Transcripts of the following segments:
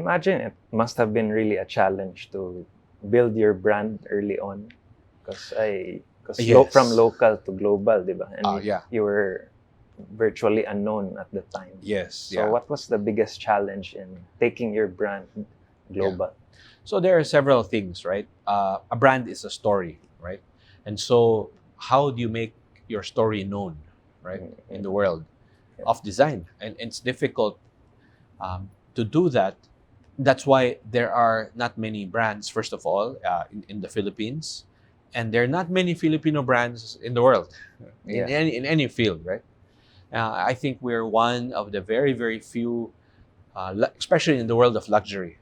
imagine it must have been really a challenge to build your brand early on, because Yes. from local to global, diba? And Yeah. you were virtually unknown at the time. Yes. So what was the biggest challenge in taking your brand global? So there are several things, right? A brand is a story, right? And so how do you make your story known, right, in the world of design? And it's difficult to do that. That's why there are not many brands, first of all, in the Philippines, and there are not many Filipino brands in the world, Yeah. in any field, right? I think we're one of the very, very few, especially in the world of luxury.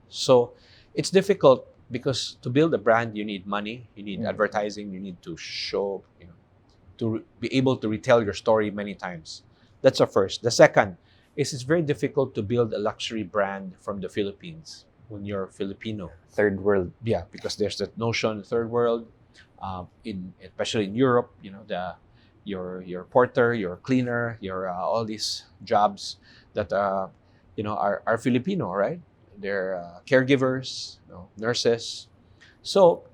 So it's difficult because to build a brand, you need money, you need advertising, you need to show, to be able to retell your story many times. That's the first. The second is it's very difficult to build a luxury brand from the Philippines when you're Filipino. Third world. Yeah, because there's that notion third world, especially in Europe. Your porter, your cleaner, your all these jobs that are Filipino, right? They're caregivers, nurses. So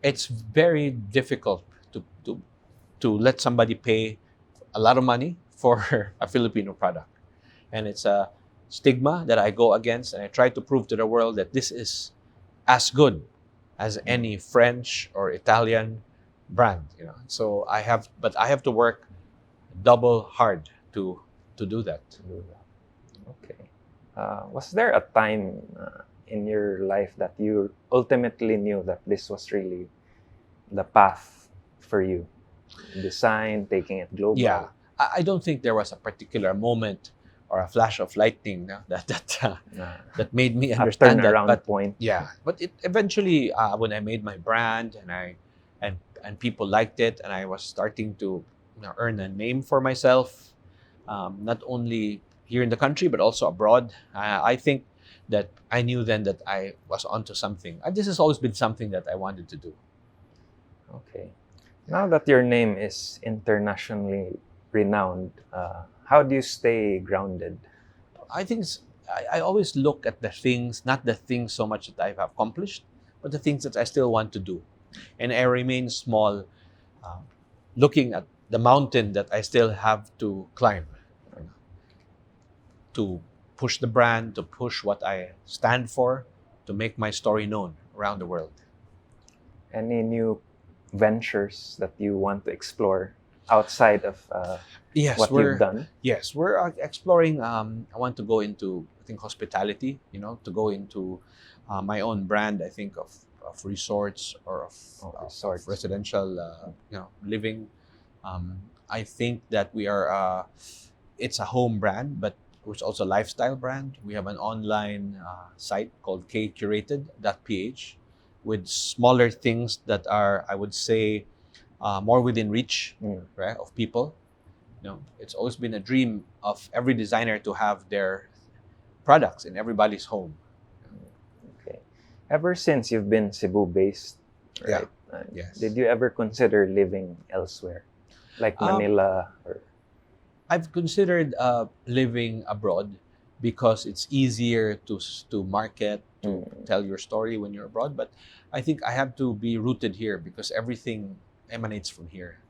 it's very difficult to let somebody pay a lot of money for a Filipino product. And it's a stigma that I go against, and I try to prove to the world that this is as good as any French or Italian brand. So I have to work double hard to do that. Okay. Was there a time in your life that you ultimately knew that this was really the path for you? Design, taking it global? Yeah. I don't think there was a particular moment or a flash of lightning that made me understand that. But point. yeah, but it eventually, when I made my brand and people liked it, and I was starting to earn a name for myself, not only here in the country but also abroad. I think that I knew then that I was onto something. This has always been something that I wanted to do. Okay. Now that your name is internationally renowned, how do you stay grounded? I think I always look at the things, not the things so much that I've accomplished, but the things that I still want to do. And I remain small, looking at the mountain that I still have to climb, to push the brand, to push what I stand for, to make my story known around the world. Any new ventures that you want to explore outside of what you've done? Yes, we're exploring. I want to go into, I think, hospitality. To go into my own brand. I think of resorts or of residential, living. I think that we are. It's a home brand, but it's also a lifestyle brand. We have an online site called kcurated.ph with smaller things that are, I would say, more within reach, right, of people. It's always been a dream of every designer to have their products in everybody's home. Okay. Ever since you've been Cebu-based, right? Yes. Did you ever consider living elsewhere, like Manila? I've considered living abroad because it's easier to market, to tell your story when you're abroad. But I think I have to be rooted here because everything emanates from here.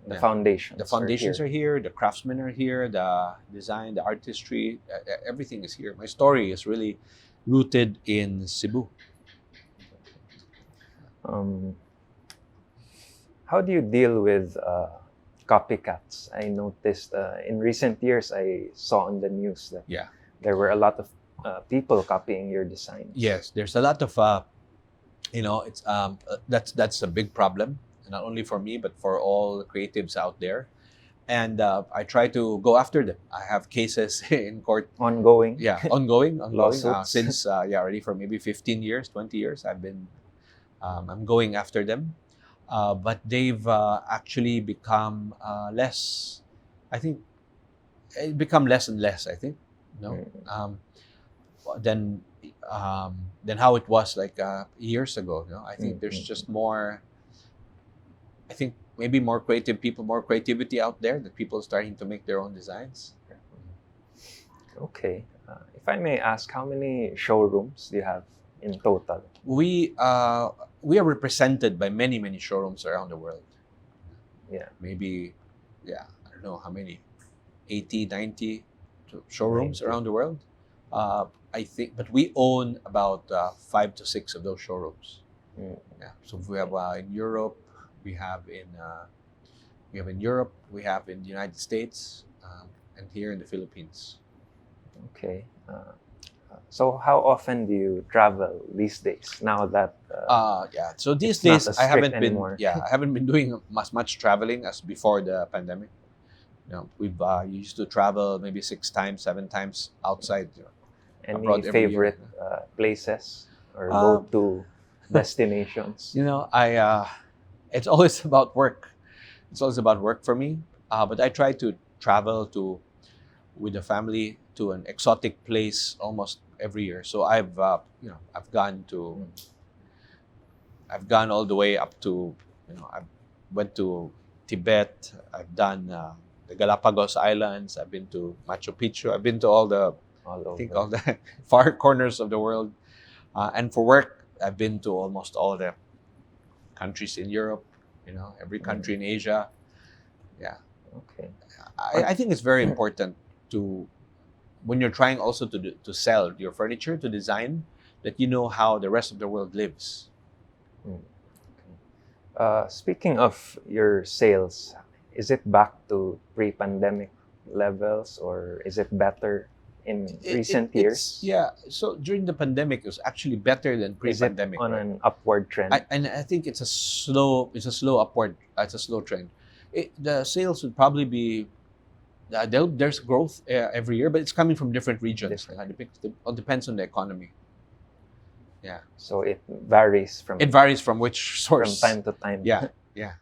The foundations are here, the craftsmen are here, the design, the artistry, everything is here. My story is really rooted in Cebu. How do you deal with copycats? I noticed in recent years, I saw on the news that there were a lot of people copying your designs. Yes, there's a lot of, it's that's a big problem, not only for me but for all creatives out there. And I try to go after them. I have cases in court. Ongoing. Yeah, ongoing. Lawsuits. Since already for maybe 15 years, 20 years, I'm going after them. But they've actually become less. I think it become less and less. I think, than how it was like years ago. I think there's just more. I think maybe more creative people, more creativity out there, that people are starting to make their own designs. Okay. If I may ask, how many showrooms do you have in total? We are represented by many showrooms around the world. Yeah. Maybe, yeah, I don't know how many, 80, 90 showrooms 90. around the world. I think, but we own about 5 to 6 of those showrooms. Mm. Yeah. So we have in Europe, we have in Europe, we have in the United States, and here in the Philippines. Okay. So how often do you travel these days? Now that Yeah. So these it's not days, as strict anymore. I haven't been doing much traveling as before the pandemic. You know, we've used to travel maybe 6 times, 7 times outside, Any abroad every year. favorite places or Uh, go-to destinations? It's always about work. It's always about work for me. But I try to travel with the family to an exotic place almost every year. So I've gone all the way up to, I went to Tibet. I've done the Galapagos Islands. I've been to Machu Picchu. I've been to All I think over. all the far corners of the world. And for work, I've been to almost all the countries in Europe. Every country in Asia. Yeah, Okay. I think it's very important to, when you're trying also to sell your furniture, to design, that you know how the rest of the world lives. Speaking of your sales, is it back to pre-pandemic levels or is it better in recent years? Yeah. So during the pandemic, it was actually better than Is it pre-pandemic. on right? an upward trend? And I think it's a slow upward. It's a slow trend. The sales would probably be there's growth every year, but it's coming from different regions. It all depends on the economy. Yeah. So it varies from It varies from which from source. time to time. Yeah. Yeah.